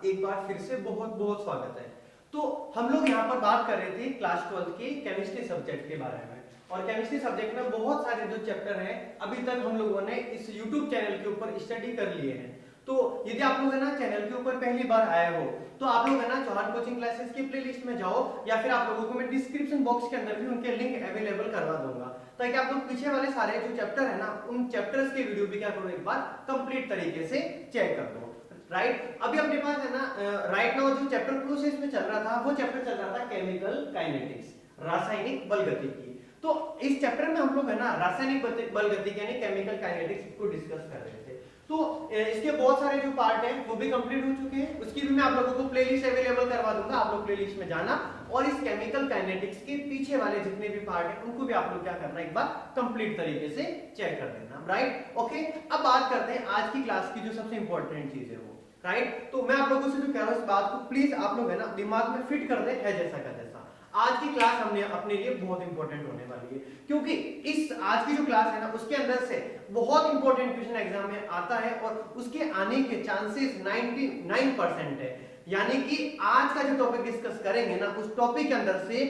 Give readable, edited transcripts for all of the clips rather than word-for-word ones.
एक बार फिर से बहुत बहुत स्वागत है। तो हम लोग यहाँ पर बात कर रहे थे क्लास 12 के केमिस्ट्री सब्जेक्ट के बारे में, और केमिस्ट्री सब्जेक्ट में बहुत सारे जो चैप्टर हैं अभी तक हम लोगों ने इस YouTube चैनल के ऊपर स्टडी कर लिए हैं। तो यदि आप लोग है ना चैनल के ऊपर पहली बार आए हो तो आप लोग है ना चौहान कोचिंग क्लासेस की प्लेलिस्ट में जाओ, या फिर आप लोगों को मैं डिस्क्रिप्शन बॉक्स के अंदर भी उनके लिंक अवेलेबल करवा दूंगा, ताकि आप लोग पीछे वाले सारे जो चैप्टर है ना उन चैप्टर्स के वीडियो भी क्या करो एक बार कंप्लीट तरीके से चेक कर दो। राइट, अभी अपने पास है ना राइट नाउ जो चैप्टर प्रोसेस में चल रहा था वो चैप्टर चल रहा था केमिकल काइनेटिक्स, रासायनिक बल गतिकी। तो इस चैप्टर में हम लोग है ना रासायनिक बल गतिकी यानी केमिकल काइनेटिक्स को डिस्कस कर रहे थे। तो इसके बहुत सारे जो पार्ट हैं वो भी कंप्लीट हो चुके हैं, उसकी भी मैं आप लोगों को प्लेलिस्ट अवेलेबल करवा दूंगा, आप लोग प्लेलिस्ट में जाना और इस केमिकल काइनेटिक्स के पीछे वाले जितने भी पार्ट हैं उनको भी आप लोग क्या करना एक बार कंप्लीट तरीके से चेक कर लेना। Right, okay. अब बात करते हैं आज की क्लास की जो सबसे इंपॉर्टेंट चीज है वो। राइट, तो मैं आप लोगों से जो कह रहा हूं इस बात को प्लीज आप लोग है ना दिमाग में फिट कर दे, है जैसा का जैसा। आज की क्लास हमने अपने लिए बहुत इंपॉर्टेंट होने वाली है, क्योंकि इस आज की जो क्लास है ना उसके अंदर से बहुत इंपॉर्टेंट क्वेश्चन एग्जाम में आता है और उसके आने के चांसेस 99% है। यानी कि आज का जो टॉपिक डिस्कस करेंगे ना उस टॉपिक के अंदर से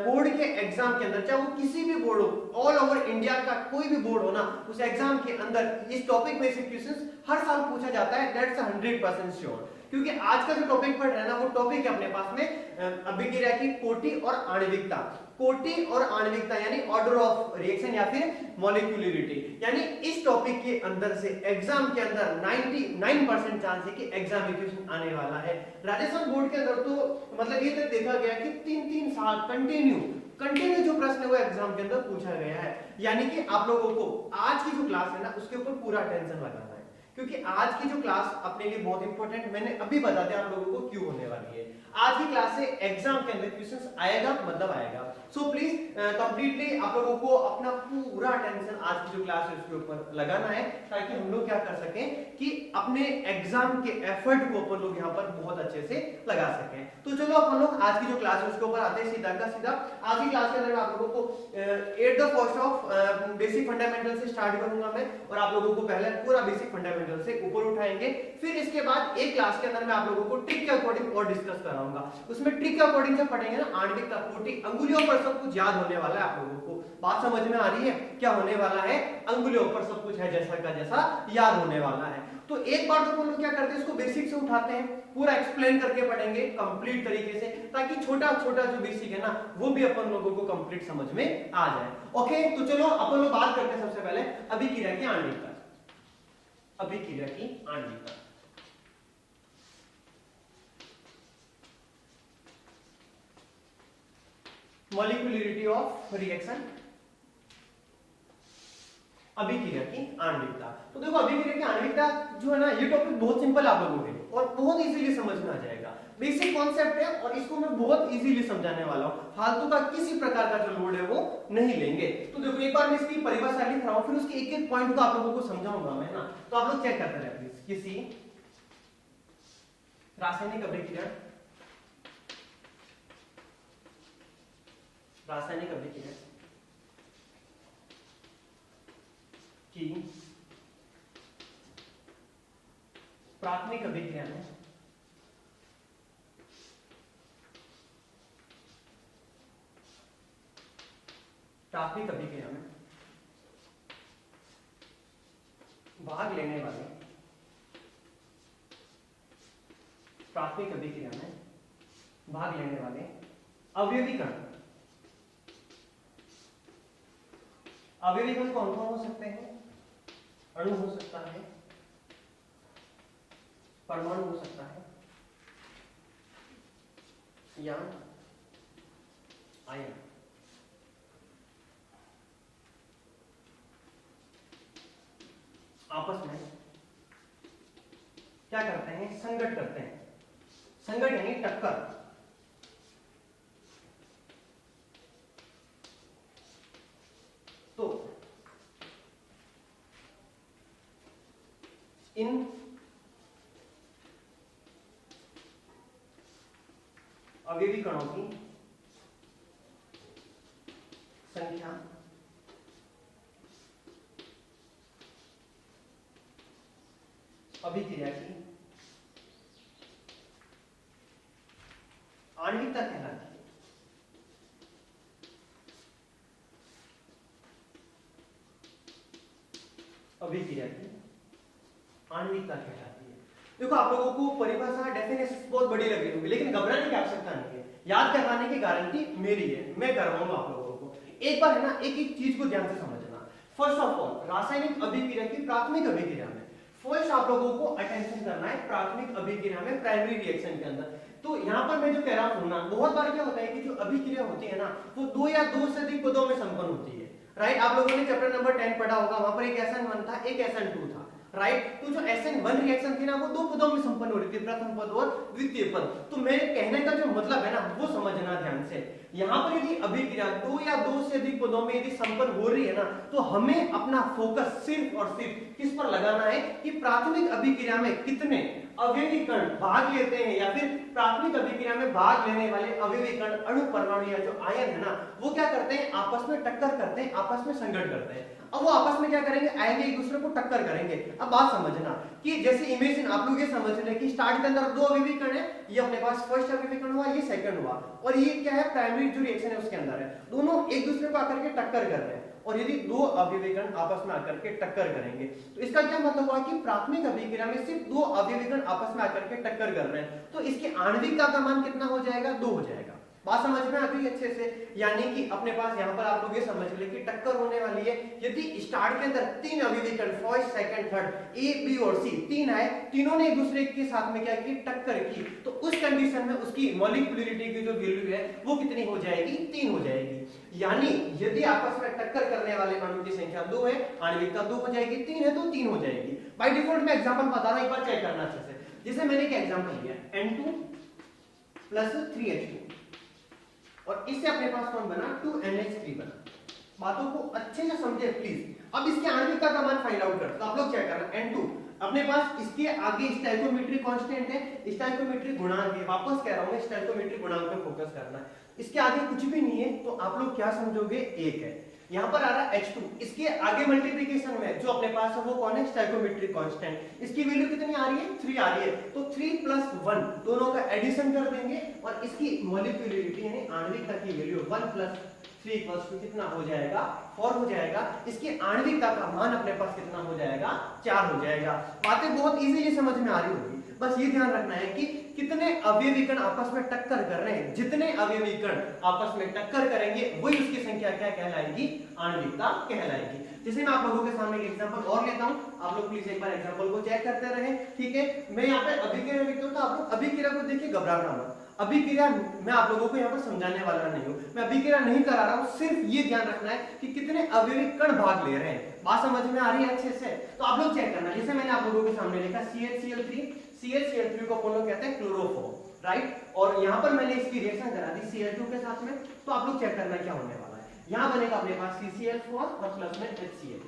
बोर्ड के एग्जाम के अंदर, चाहे वो किसी भी बोर्ड हो, ऑल ओवर इंडिया का कोई भी बोर्ड हो ना, उस एग्जाम के अंदर इस टॉपिक में से क्वेश्चंस हर साल पूछा जाता है, दैट्स 100% श्योर। क्योंकि आज का जो टॉपिक पढ़ रहे हैं ना वो टॉपिक है अपने पास में अभिक्रिया की कोटि और आणविकता। कोटि और आणविकता यानी ऑर्डर ऑफ रिएक्शन या फिर मॉलिक्यूलरिटी, यानी इस टॉपिक के अंदर से एग्जाम के अंदर 99% चांस है कि एग्जाम क्वेश्चन आने वाला है। राजस्थान बोर्ड के अंदर तो मतलब ये तक देखा गया कि 3-3 साल कंटिन्यू जो प्रश्न है वो एग्जाम के अंदर पूछा गया है। यानी कि आप लोगों को आज की जो क्लास है ना उसके ऊपर पूरा टेंशन लगाना है, क्योंकि आज की जो क्लास अपने लिए बहुत इंपॉर्टेंट, मैंने अभी बता दिया आप लोगों को क्यों होने वाली है। आज की क्लास से एग्जाम के अंदर क्वेश्चंस आएगा मतलब आएगा। सो प्लीज कंप्लीटली आप लोगों को अपना पूरा टेंशन आज की जो क्लास है उसके ऊपर लगाना है, ताकि हम लोग क्या कर सकें कि अपने एग्जाम के एफर्ट को अपन लोग यहाँ पर बहुत अच्छे से लगा सकें। तो चलो अपन लोग आज की जो क्लास है उसके ऊपर आते हैं सीधा का सीधा। आज की क्लास के अंदर आप लोगों को at the cost of basic fundamental से स्टार्ट करूंगा मैं, और आप लोगों को पहले पूरा बेसिक फंडामेंटल से ऊपर उठाएंगे। फिर इसके बाद एक क्लास के अंदर मैं आप लोगों को ट्रिक के अकॉर्डिंग और डिस्कस कराऊंगा। उसमें ट्रिक के अकॉर्डिंग जब पढ़ेंगे ना आणविक का कोटि अंगुलियों पर सब कुछ याद होने वाला है। आप लोगों को बात समझ में आ रही है? क्या होने वाला है? अंगुलियों पर सब कुछ है जैसा का जैसा याद होने वाला है। तो एक बार तो हम लोग क्या करते हैं इसको बेसिक से उठाते हैं, पूरा एक्सप्लेन करके पढ़ेंगे कंप्लीट तरीके से, ताकि छोटा छोटा जो बेसिक है ना वो भी अपन लोगों को कंप्लीट समझ में आ जाए। ओके, तो चलो अपन लोग बात करते हैं सबसे पहले अभिक्रिया की आणविकता। अभिक्रिया की आणविकता, मॉलिक्यूलरिटी ऑफ रिएक्शन, अभिक्रिया की आणविकता। तो देखो अभिक्रिया की आणविकता जो है ना ये टॉपिक बहुत सिंपल आप लोगों के लिए और बहुत इजीली समझ में आ जाएगा। बेसिक कॉन्सेप्ट है और इसको मैं बहुत इजीली समझाने वाला हूं, फालतू का किसी प्रकार का जो लोड है वो नहीं लेंगे। तो देखो एक बार मैं इसकी परिभाषा लिख रहा हूं, फिर उसके एक एक पॉइंट को आप लोगों को समझाऊंगा मैं ना, तो आप लोग चेक करते रहे प्लीज। किसी रासायनिक अभिक्रिया, रासायनिक अभिक्रिया की प्राथमिक अभिक्रिया में प्राथमिक अभिक्रिया में भाग लेने वाले, प्राथमिक अभिक्रिया में भाग लेने वाले अवयवी कण, अवयवी कण कौन कौन हो सकते हैं? अणु हो सकता है, परमाणु हो सकता है या आयन। आपस में क्या करते हैं? संगत करते हैं। संगत यानी टक्कर। तो इन अवयवी कणों की संख्या अभिक्रिया की आणविकता कहलाती है। अभिक्रिया की आणविकता कहलाती है। देखो आप लोगों को परिभाषा डेफिनेशन बहुत बड़ी लग रही होगी, लेकिन घबराने की आवश्यकता नहीं है, याद करवाने की गारंटी मेरी है, मैं करवाऊंगा आप लोगों को। एक बार है ना एक एक चीज को ध्यान से समझना। फर्स्ट ऑफ ऑल रासायनिक अभिक्रिया की प्राथमिक अभिक्रिया में फर्स्ट आप लोगों को अटेंशन करना है, प्राथमिक अभिक्रिया में प्राइमरी रिएक्शन के अंदर। तो यहाँ पर मैं जो कह रहा हूँ ना, बहुत बार क्या होता है कि जो अभिक्रिया होती है ना वो दो या दो से अधिक पदों में संपन्न होती है, राइट। आप लोगों ने चैप्टर नंबर 10 पढ़ा होगा, वहां पर एक SN1 था, एक SN2 था, राइट। तो जो SN1 रिएक्शन थी ना वो दो पदों में संपन्न हो रही थी, प्रथम पद और द्वितीय पद। तो मेरे कहने का जो मतलब है ना वो समझना ध्यान से। यहाँ पर यदि अभिक्रिया दो या दो से अधिक पदों में यदि संपन्न हो रही है ना, तो हमें अपना फोकस सिर्फ और सिर्फ किस पर लगाना है कि प्राथमिक अभिक्रिया में कितने अवयवी कण भाग लेते हैं, या फिर प्राथमिक अभिक्रिया में भाग लेने वाले अवयवी कण अणु परमाणु या जो आयन है ना वो क्या करते हैं, आपस में टक्कर करते हैं, आपस में संघर्ष करते हैं। अब वो आपस में क्या करेंगे, आएंगे, एक दूसरे को टक्कर करेंगे। अब बात समझना कि जैसे इमेजिन आप लोग ये समझ रहे हैं कि स्टार्ट के अंदर दो अवयवी कण है, ये अपने पास फर्स्ट अवयवी कण हुआ, ये सेकंड हुआ, और ये क्या है प्राइमरी जो रिएक्शन है उसके अंदर है, दोनों एक दूसरे को आकर के टक्कर कर रहे हैं। और यदि दो अवयवी कण आपस में आकर के टक्कर करेंगे तो इसका क्या मतलब हुआ कि प्राथमिक अभिक्रिया में सिर्फ दो अवयवी कण आपस में आकर के टक्कर कर रहे हैं, तो इसके आणविकता का मान कितना हो जाएगा, 2 हो जाएगा। बात समझ में आ गई अच्छे से। यानी कि अपने पास यहाँ पर आप लोग ये समझ ले कि टक्कर होने वाली है यदि स्टार्ट के अंदर तीन अवयवी कण first second third A B और सी तीन आए, तीनों ने एक दूसरे के साथ में क्या की, टक्कर की, तो उस कंडीशन में उसकी मॉलिक्यूलरिटी की जो वैल्यू है वो कितनी हो जाएगी, 3 हो जाएगी। यानी यदि आपस में टक्कर करने वाले अणु की संख्या 2 है, आणविकता 2 हो जाएगी, 3 है तो 3 हो जाएगी। बाय डिफॉल्ट मैं एग्जांपल बता रहा हूं, एक बार चेक करना अच्छे से। जैसे मैंने एक एग्जांपल लिया N2 + 3H2 और इससे अपने पास कौन बना, 2NH3 बना। बातों को अच्छे से समझे प्लीज। अब इसके आणविकता का मान फाइंड आउट कर, तो आप लोग चेक करना N2 अपने पास इसके आगे स्टोइकोमेट्री कांस्टेंट है, स्टोइकोमेट्री गुणांक है, वापस कह रहा हूं मैं स्टोइकोमेट्री गुणांक पे फोकस करना है। इसके आगे कुछ भी नहीं है तो आप लोग क्या समझोगे, 1 है। यहाँ पर आ रहा है H2, इसके आगे मल्टीप्लिकेशन में जो अपने पास है वो कौन है, स्टोइकोमेट्रिक कांस्टेंट। इसकी वैल्यू कितनी आ रही है, 3 आ रही है, तो 3 + 1 दोनों का एडिशन कर देंगे और इसकी मॉलिक्यूलरिटी यानी आणविकता की वैल्यू 1 + 3 = कितना हो जाएगा, 4 हो जाएगा। इसकी आणविकता का मान अपने पास कितना हो जाएगा, 4 हो जाएगा। बातें बहुत इजीली समझ में आ रही होगी, बस ये ध्यान रखना है कि कितने अवयवी कण आपस में टक्कर कर रहे हैं, जितने अवयवी कण आपस में टक्कर करेंगे वही उसकी संख्या क्या कहलाएगी, आणविकता कहलाएगी। जैसे मैं आप लोगों के सामने एक एग्जांपल और लेता हूं, आप लोग प्लीज एक बार एग्जांपल को चेक करते रहें, ठीक है। मैं यहाँ पे अभिक्रिया लिखता हूं तो आप लोग अभिक्रिया को देखिए, घबराना मत। अभिक्रिया मैं आप लोगों को यहाँ पर समझाने वाला नहीं हूँ, मैं अभिक्रिया नहीं करा रहा हूँ, सिर्फ ये ध्यान रखना है कि कितने अवयवी कण भाग ले रहे हैं। बात समझ में आ रही है अच्छे से, तो आप लोग चेक करना। जैसे मैंने आप लोगों के सामने लिखा CH3 को अपन लोग कहते हैं क्लोरोफॉर्म, राइट। और यहाँ पर मैंने इसकी रिएक्शन करा दी Cl2 के साथ में, तो आप लोग चेक करना क्या होने वाला है। यहाँ बनेगा अपने पास CCl4 और प्लस में HCl।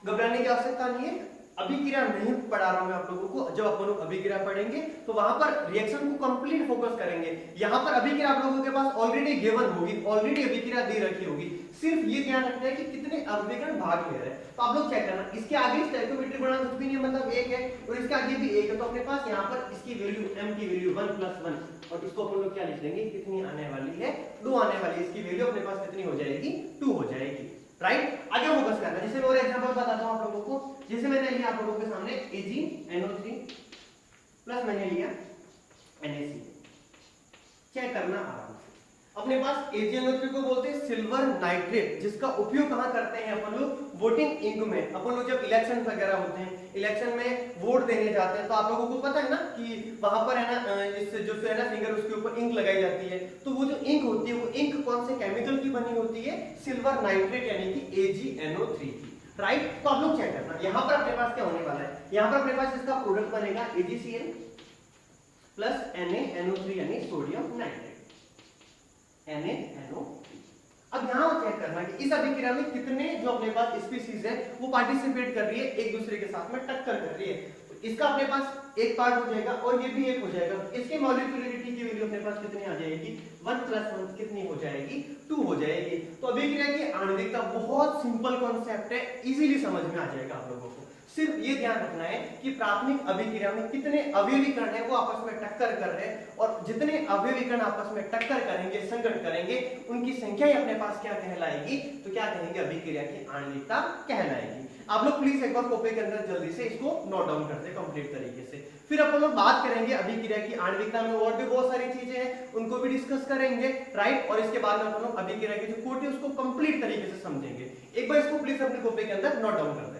घबराने की आवश्यकता नहीं है, अभिक्रिया नहीं पढ़ा रहा हूं मैं आप लोगों को। जब अपन लोग अभिक्रिया पढ़ेंगे तो वहां पर रिएक्शन को कंप्लीट फोकस करेंगे। यहां पर अभिक्रिया आप लोगों के पास ऑलरेडी गिवन होगी, ऑलरेडी अभिक्रिया दे रखी होगी, सिर्फ ये ध्यान रखना है कि कितने अभिकरण भाग ले रहे हैं। तो आप लोग चेक करना, इसके आगे स्टोइकोमेट्रिक गुणांक कुछ भी नहीं, मतलब 1 है, और इसके आगे भी 1 है, तो अपने पास यहाँ पर इसकी वैल्यू m की वैल्यू 1 + 1, और इसको अपन लोग क्या लिख देंगे, कितनी आने वाली है, 2 आने वाली है। इसकी वैल्यू अपने पास कितनी हो जाएगी, 2 हो जाएगी, राइट। आगे फोकस करना। जैसे मैं और एग्जांपल बताता हूं आप लोगों को। जैसे मैंने लिया आप लोगों के सामने AgNO3 प्लस मैंने लिया NaCl। चेक करना आराम से। अपने पास AgNO3 को बोलते हैं सिल्वर नाइट्रेट, जिसका उपयोग कहां करते हैं अपन लोग, वोटिंग इंक में। अपन लोग जब इलेक्शन वगैरह होते हैं, इलेक्शन में वोट देने जाते हैं, तो आप लोगों को पता है ना कि वहां पर है ना इस जो है ना फिंगर, उसके ऊपर इंक लगाई जाती है। तो वो जो इंक होती है वो इंक कौन से केमिकल की बनी होती है, सिल्वर नाइट्रेट यानी कि AgNO3 की, राइट। तो आप लोग चेक करना, यहाँ पर अपने पास क्या होने वाला है, यहाँ पर अपने पास इसका प्रोडक्ट बनेगा AgCl प्लस NaNO3 यानी सोडियम नाइट्रेट, NaNO3। अब यहाँ चेक करना कि इस अभिक्रिया में कितने जो अपने पास स्पीशीज है वो पार्टिसिपेट कर रही है, एक दूसरे के साथ में टक्कर कर रही है। तो इसका अपने पास एक पार्ट हो जाएगा और ये भी एक हो जाएगा। इसके मॉलिक्यूलरिटी की वैल्यू अपने पास कितनी आ जाएगी, 1 + 1 कितनी हो जाएगी, 2 हो जाएगी। तो अभिक्रिया की आणविकता बहुत सिंपल कॉन्सेप्ट है, इजीली समझ में आ जाएगा आप लोगों को। सिर्फ ये ध्यान रखना है कि प्राथमिक अभिक्रिया में कितने अवयवी कण हैं वो आपस में टक्कर कर रहे हैं, और जितने अवयवी कण आपस में टक्कर करेंगे, संघटन करेंगे, उनकी संख्या ही अपने पास क्या कहलाएगी, तो क्या कहेंगे, अभिक्रिया की आणविकता कहलाएगी। आप लोग प्लीज एक बार कॉपी के अंदर जल्दी से इसको नोट डाउन कर दे कंप्लीट तरीके से। फिर अपन लोग बात करेंगे अभिक्रिया की आणविकता में और भी बहुत सारी चीजें हैं, उनको भी डिस्कस करेंगे, राइट। और इसके बाद में अपन लोग अभिक्रिया की जो कोटि उसको कंप्लीट तरीके से समझेंगे। एक बार इसको प्लीज अपनी कॉपी के अंदर नोट डाउन कर दें।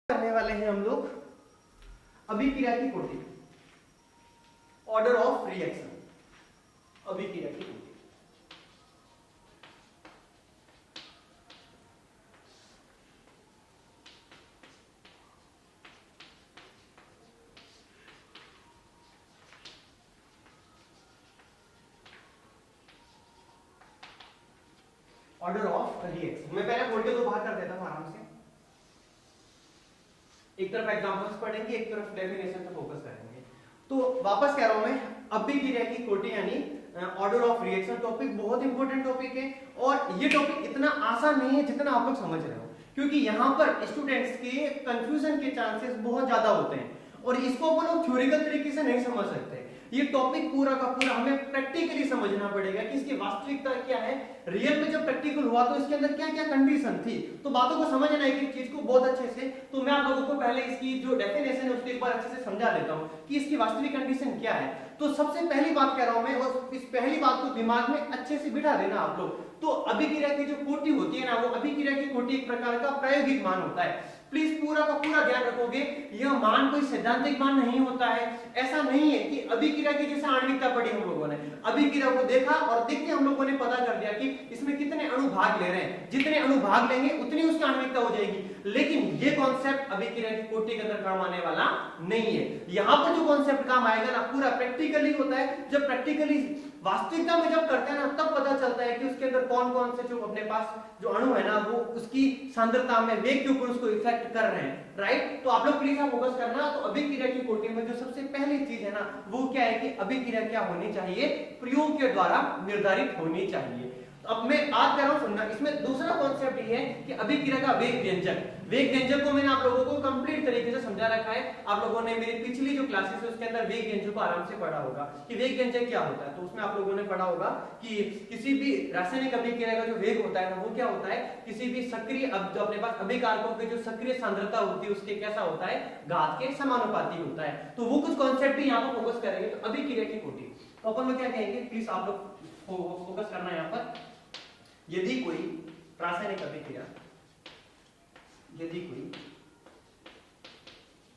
करने वाले हैं हम लोग अभिक्रिया की कोटि, ऑर्डर ऑफ रिएक्शन, अभिक्रिया की कोटि। ऑर्डर ऑफ रिएक्शन मैं पहले बोल के दो बाहर कर देता हूं आराम से। एक तरफ एग्जांपल्स पढ़ेंगे, एक तरफ डेफिनेशन पे फोकस करेंगे। तो वापस कह रहा हूं मैं, अभिक्रिया की कोटि यानी ऑर्डर ऑफ रिएक्शन टॉपिक बहुत इंपॉर्टेंट टॉपिक है, और ये टॉपिक इतना आसान नहीं है जितना आप लोग समझ रहे हो, क्योंकि यहाँ पर स्टूडेंट्स के कंफ्यूजन के चांसेस बहुत ज्यादा होते हैं, और इसको अपन लोग थ्योरिकल तरीके से नहीं समझ सकते। ये टॉपिक पूरा का पूरा हमें प्रैक्टिकली समझना पड़ेगा कि इसकी वास्तविकता क्या है, रियल में जब प्रैक्टिकल हुआ तो इसके अंदर क्या क्या कंडीशन थी। तो बातों को समझना है कि चीज को बहुत अच्छे से। तो मैं आप लोगों को पहले इसकी जो डेफिनेशन है उसको एक बार अच्छे से समझा देता हूँ कि इसकी वास्तविक कंडीशन क्या है। तो सबसे पहली बात कह रहा हूं मैं, और इस पहली बात को दिमाग में अच्छे से बिठा देना आप लोग। तो अभिक्रिया की जो कोटि होती है ना, वो अभिक्रिया की कोटि एक प्रकार का प्रायोगिक मान होता है। प्लीज पूरा का पूरा ध्यान रखोगे, यह मान कोई सैद्धांतिक मान नहीं होता है। ऐसा नहीं है कि अभिक्रिया की जैसे आणविकता पढ़ी हम लोगों ने, अभिक्रिया को देखा और देख के हम लोगों ने पता कर दिया कि इसमें कितने अणु भाग ले रहे हैं, जितने अणु भाग लेंगे उतनी उसकी आणविकता हो जाएगी। लेकिन ये कॉन्सेप्ट अभिक्रिया की कोटि के अंदर काम आने वाला नहीं है। यहां पर जो कॉन्सेप्ट काम आएगा ना, पूरा प्रैक्टिकली होता है। जब प्रैक्टिकली वास्तविकता में जब करते हैं ना, तब पता चलता है कि उसके अंदर कौन कौन से जो अपने पास जो अणु है ना, वो उसकी सांद्रता में, वेग के ऊपर उसको इफेक्ट कर रहे हैं, राइट। तो आप लोग प्लीज फोकस करना। तो अभिक्रिया की कोटि में जो सबसे पहली चीज है ना, वो क्या है कि अभिक्रिया क्या होनी चाहिए, प्रयोग के द्वारा निर्धारित होनी चाहिए। अब मैं बात कर रहा हूं, सुनना, इसमें दूसरा कॉन्सेप्ट ये है कि अभिक्रिया का वेग व्यंजक। वेग व्यंजक को मैंने आप लोगों को कंप्लीट तरीके से समझा रखा है। आप लोगों ने मेरी पिछली जो क्लासेस है उसके अंदर वेग व्यंजक को आराम से पढ़ा होगा कि वेग व्यंजक क्या होता है। तो उसमें आप लोगों ने पढ़ा होगा कि किसी भी रासायनिक अभिक्रिया का जो वेग होता है ना, वो क्या होता है, किसी भी सक्रिय जो अपने पास अभिकारकों की जो सक्रिय सांद्रता होती है उसके कैसा होता है, घात के समानुपाती होता है। तो वो कुछ कॉन्सेप्ट भी यहाँ पर फोकस करेंगे। तो अभिक्रिया की कोटि तो अपन लोग क्या कहेंगे, प्लीज आप लोग फोकस करना है यहाँ पर। यदि कोई रासायनिक अभिक्रिया, यदि कोई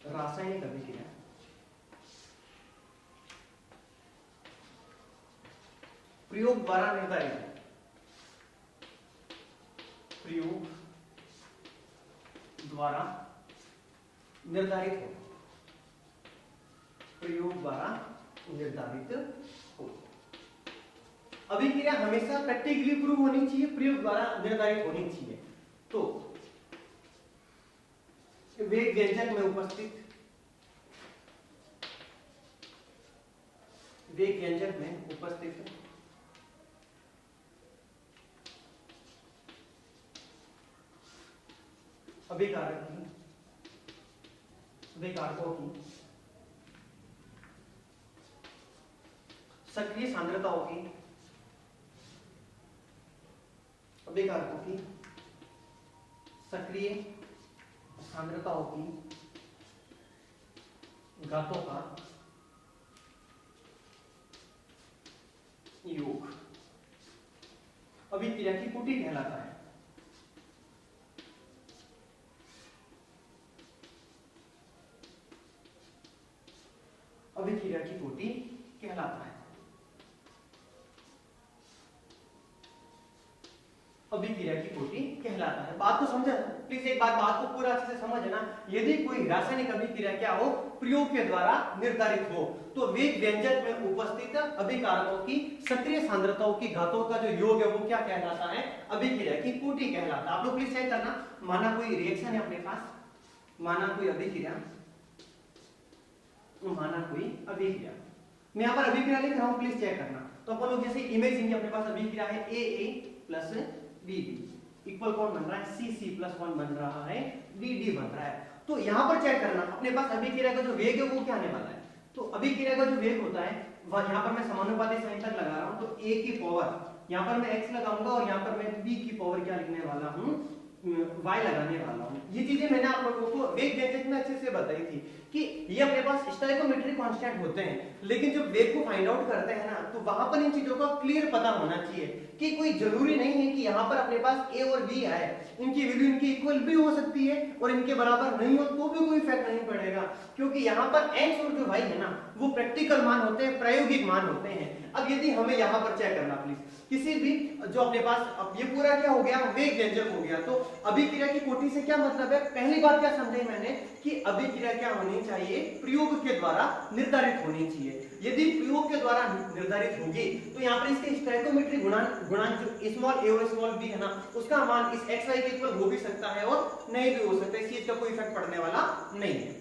रासायनिक अभिक्रिया प्रयोग द्वारा निर्धारित है, प्रयोग द्वारा निर्धारित हो, प्रयोग द्वारा निर्धारित हो। अभिक्रिया हमेशा प्रैक्टिकली प्रूव होनी चाहिए, प्रयोग द्वारा निर्धारित होनी चाहिए। तो वेग व्यंजक में उपस्थित, वेग व्यंजक में उपस्थित अभिकारकों की सक्रिय सांद्रताओं की, अभिकारकों की सक्रिय सांद्रताओं की घातों का योग अभिक्रिया की कोटि कहलाता है। अभिक्रिया की कोटि कहलाता है। अभिक्रिया की कोटि कहलाता है। बात को समझा, प्लीज एक बात को पूरा अच्छे से समझना। यदि कोई रासायनिक अभिक्रिया क्या हो, प्रयोग के द्वारा निर्धारित हो, तो वेग व्यंजक में उपस्थित अभिकारकों की सक्रिय सांद्रताओं की घातों का जो योग है वो क्या कहलाता है, अभिक्रिया की कोटि कहलाता है। आप लोग प्लीज चेक करना। माना कोई रिएक्शन है अपने पास, माना कोई अभिक्रिया, माना कोई अभिक्रिया, मैं यहाँ पर अभिक्रिया लिख रहा हूं, प्लीज चेक करना। तो अपन लोग जैसे इमेजिन अपने पास अभिक्रिया है AA प्लस BB इक्वल कौन बन रहा है, CC प्लस 1 बन रहा है, DD बन रहा है। तो यहाँ पर चेक करना अपने पास अभिक्रिया का जो वेग है वो क्या आने वाला है। तो अभिक्रिया का जो वेग होता है वह यहाँ पर मैं समानुपाती संख्या लगा रहा हूँ, तो A की पावर यहाँ पर मैं x लगाऊंगा और यहाँ पर मैं B की पावर क्या लिखने वाला हूँ, y लगाने वाला हूँ। ये चीजें मैंने आप लोगों को वेग व्यंजक में अच्छे से बताई थी कि ये अपने पास स्टोइकोमेट्रिक कांस्टेंट होते हैं, लेकिन जब वेग को फाइंड आउट करते हैं ना, तो वहां पर इन चीजों का क्लियर पता होना चाहिए कि कोई जरूरी नहीं है कि यहाँ पर अपने पास A और B है, इनकी वैल्यू इनकी इक्वल भी हो सकती है और इनके बराबर नहीं हो तो भी कोई इफेक्ट नहीं पड़ेगा, क्योंकि यहाँ पर x और जो y है ना वो प्रैक्टिकल मान होते हैं, प्रायोगिक मान होते हैं। अब यदि हमें यहाँ पर चेक करना प्लीज, किसी भी जो अपने पास, अब ये पूरा क्या हो गया, वेग व्यंजक हो गया। तो अभिक्रिया की कोटि से क्या मतलब है, पहली बात क्या समझे मैंने कि अभिक्रिया क्या होनी चाहिए, प्रयोग के द्वारा निर्धारित होनी चाहिए। यदि प्रयोग के द्वारा निर्धारित होगी तो यहाँ पर इसके स्टोइकोमेट्रिक गुणांक जो स्मॉल a और स्मॉल b है ना, उसका मान इस x y के इक्वल हो भी सकता है और नहीं भी हो सकता है, इस चीज का कोई इफेक्ट पड़ने वाला नहीं है।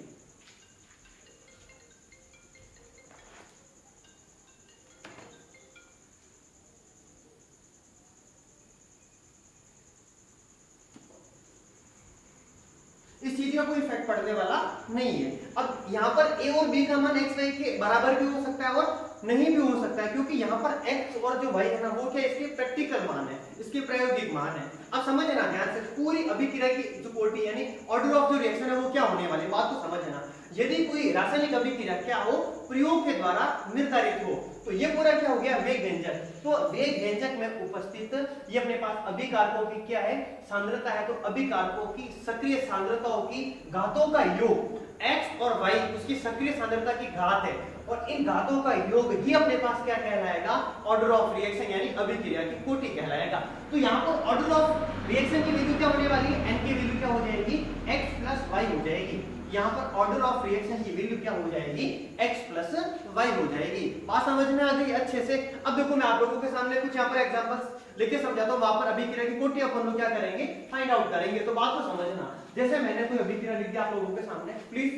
इस चीज का कोई इफेक्ट पड़ने वाला नहीं है। अब यहाँ पर a और b का मान x y के बराबर भी हो सकता है और नहीं भी हो सकता है, क्योंकि यहाँ पर x और जो y है ना वो क्या इसके प्रैक्टिकल मान है, इसके प्रायोगिक मान है। अब समझना ध्यान से, पूरी अभिक्रिया की जो कोटि यानी ऑर्डर ऑफ जो रिएक्शन है वो क्या होने वाली, बात तो समझना। यदि कोई रासायनिक अभिक्रिया क्या हो, प्रयोग के द्वारा निर्धारित हो, तो ये पूरा क्या हो गया, वेग व्यंजक। तो वेग व्यंजक में उपस्थित ये अपने पास अभिकारकों की क्या है, सांद्रता है। तो अभिकारकों की सक्रिय सांद्रताओं की घातों का योग x और y उसकी सक्रिय सांद्रता की घात है, और इन घातों का योग ही अपने पास क्या कहलाएगा, ऑर्डर ऑफ रिएक्शन यानी अभिक्रिया की कोटि कहलाएगा। तो यहाँ पर ऑर्डर ऑफ रिएक्शन की वैल्यू क्या होने वाली है, n की वैल्यू क्या हो जाएगी, x प्लस y हो जाएगी। यहाँ पर ऑर्डर ऑफ रिएक्शन की वैल्यू क्या हो जाएगी, x प्लस y हो जाएगी। बात समझ में आ गई अच्छे से। अब देखो मैं आप लोगों के सामने कुछ यहाँ पर एग्जांपल्स लेके समझाता हूँ, वहां पर अभिक्रिया की कोटि अपन लोग क्या करेंगे, फाइंड आउट करेंगे। तो बात को समझना, जैसे मैंने कोई अभिक्रिया लिख दिया आप लोगों के सामने, प्लीज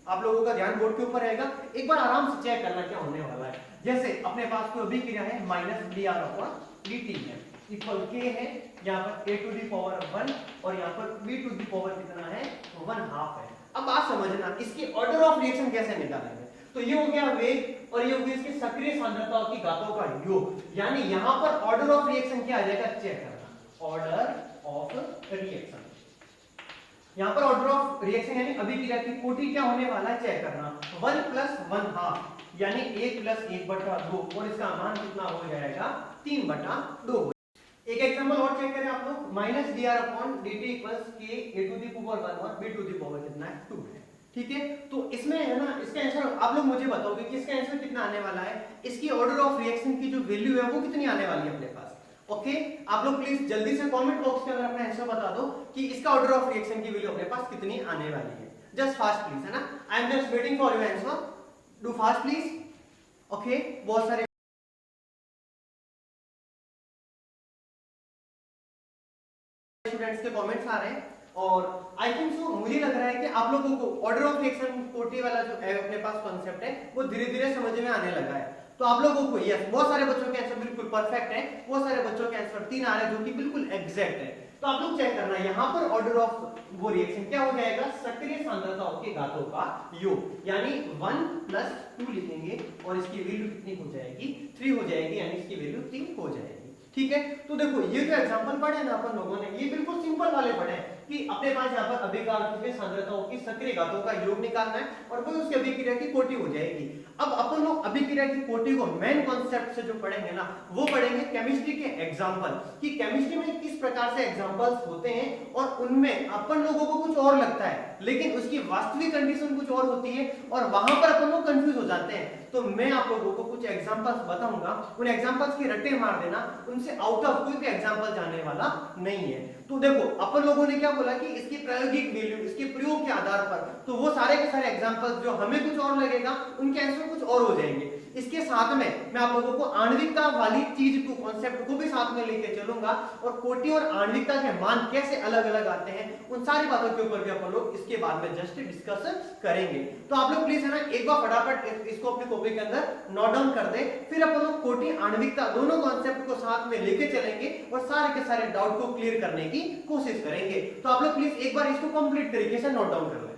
आप लोगों का ध्यान बोर्ड के ऊपर रहेगा, एक बार आराम से चेक करना क्या होने वाला है। जैसे अपने पास कोई अभिक्रिया है -dr/dt है, इक्वल k है, यहाँ पर a टू दी पावर 1 और यहाँ पर b टू दी पावर कितना है, 1/2 है। अब बात समझना, इसकी ऑर्डर ऑफ रिएक्शन कैसे निकालेंगे। तो ये हो गया वेग और ये हो गया इसकी सक्रिय सांद्रताओं की घातों का योग, यानी यहाँ पर ऑर्डर ऑफ रिएक्शन क्या आ जाएगा, चेक करना, ऑर्डर ऑफ रिएक्शन। यहाँ पर ऑर्डर ऑफ रिएक्शन यानी अभिक्रिया की कोटि क्या होने वाला है, चेक करना, 1 प्लस 1/2 यानी 1 प्लस 1/2, और इसका मान कितना हो जाएगा, 3/2। एक एग्जांपल और चेक करें आप लोग, -dr/dt equals k a to the power 1 और b टू दी पावर कितना है, 2 है। ठीक है, तो इसमें है ना, इसका आंसर आप लोग मुझे बताओगे कि इसका आंसर कितना आने वाला है, इसकी ऑर्डर ऑफ रिएक्शन की जो वैल्यू है वो कितनी आने वाली है अपने पास। ओके, आप लोग प्लीज जल्दी से कमेंट बॉक्स के अंदर अपना आंसर बता दो कि इसका ऑर्डर ऑफ रिएक्शन की वैल्यू अपने पास कितनी आने वाली है। जस्ट फास्ट प्लीज, है ना, I am just waiting for your answer, do fast please. Okay, बहुत सारे स्टूडेंट्स के कमेंट्स आ रहे हैं, और आई थिंक सो मुझे लग रहा है कि आप लोगों को ऑर्डर ऑफ रिएक्शन कोटि वाला जो है अपने पास कॉन्सेप्ट है वो धीरे धीरे समझ में आने लगा है। तो आप लोगों को यस, बहुत सारे बच्चों के आंसर बिल्कुल परफेक्ट है, बहुत सारे बच्चों के आंसर 3 आ रहे हैं जो कि बिल्कुल एग्जैक्ट है। तो आप लोग चेक करना, यहाँ पर ऑर्डर ऑफ वो रिएक्शन क्या हो जाएगा, सक्रिय सांद्रताओं के घातों का योग, यानी 1 प्लस 2 लिखेंगे और इसकी वैल्यू कितनी हो जाएगी, 3 हो जाएगी, यानी इसकी वैल्यू 3 हो जाएगी। ठीक है, तो देखो ये जो एग्जांपल पढ़े ना अपन लोगों ने, ये बिल्कुल सिंपल वाले पढ़े कि अपने पास यहाँ पर अभिकारकों के सांद्रताओं की सक्रिय घातों का योग निकालना है और वो उसकी अभिक्रिया की कोटि हो जाएगी। अब अपन लोग अभिक्रिया की कोटि को मेन कॉन्सेप्ट से जो पढ़ेंगे ना, वो पढ़ेंगे केमिस्ट्री के एग्जांपल, कि केमिस्ट्री में किस प्रकार से एग्जांपल्स होते हैं और उनमें अपन लोगों को कुछ और लगता है लेकिन उसकी वास्तविक कंडीशन कुछ और होती है और वहां पर अपन लोग कंफ्यूज हो जाते हैं। तो मैं आप लोगों को कुछ एग्जांपल्स बताऊंगा, उन एग्जांपल्स की रट्टे मार देना, उनसे आउट ऑफ कोई भी एग्जांपल जाने वाला नहीं है। तो देखो अपन लोगों ने क्या बोला कि इसकी प्रायोगिक वैल्यू, इसके प्रयोग के आधार पर, तो वो सारे के सारे एग्जांपल्स जो हमें कुछ और लगेगा उनके आंसर कुछ और हो जाएंगे। इसके साथ में मैं आप लोगों को आणविकता वाली चीज को, कॉन्सेप्ट को भी साथ में लेके चलूंगा और कोटि और आणविकता के मान कैसे अलग अलग आते हैं उन सारी बातों के ऊपर भी अपन लोग इसके बाद में जस्ट डिस्कस करेंगे। तो आप लोग प्लीज है ना एक बार फटाफट इसको अपनी कॉपी के अंदर नोट डाउन कर दे, फिर अपन लोग कोटि आणविकता दोनों कॉन्सेप्ट को साथ में लेके चलेंगे और सारे के सारे डाउट को क्लियर करने की कोशिश करेंगे। तो आप लोग प्लीज एक बार इसको कंप्लीट तरीके से नोट डाउन कर ले।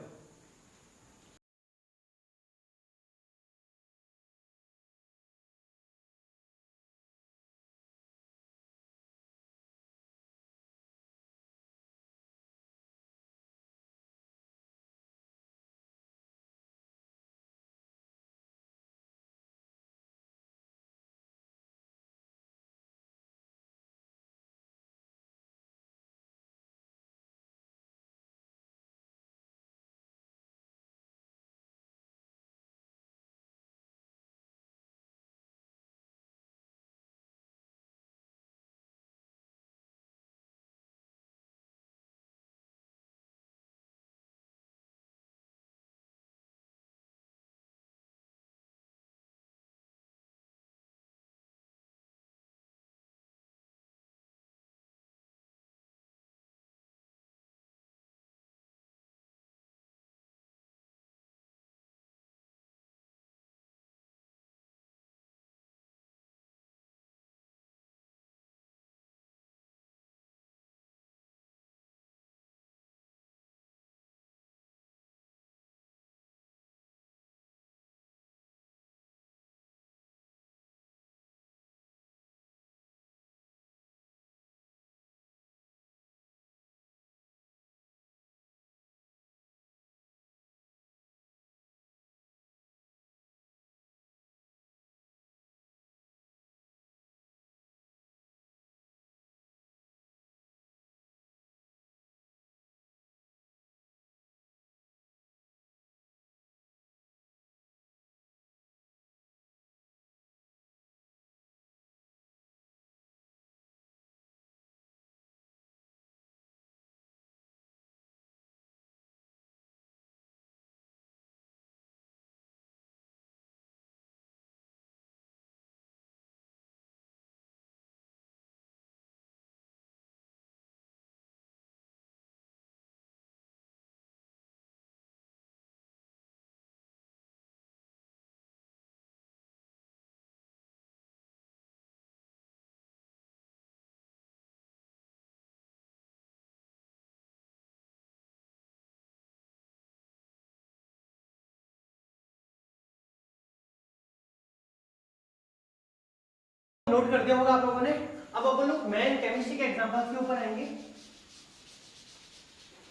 नोट कर दिया होगा आप लोगों ने। अब अपन लोग मेन केमिस्ट्री के एग्जांपल्स के ऊपर आएंगे,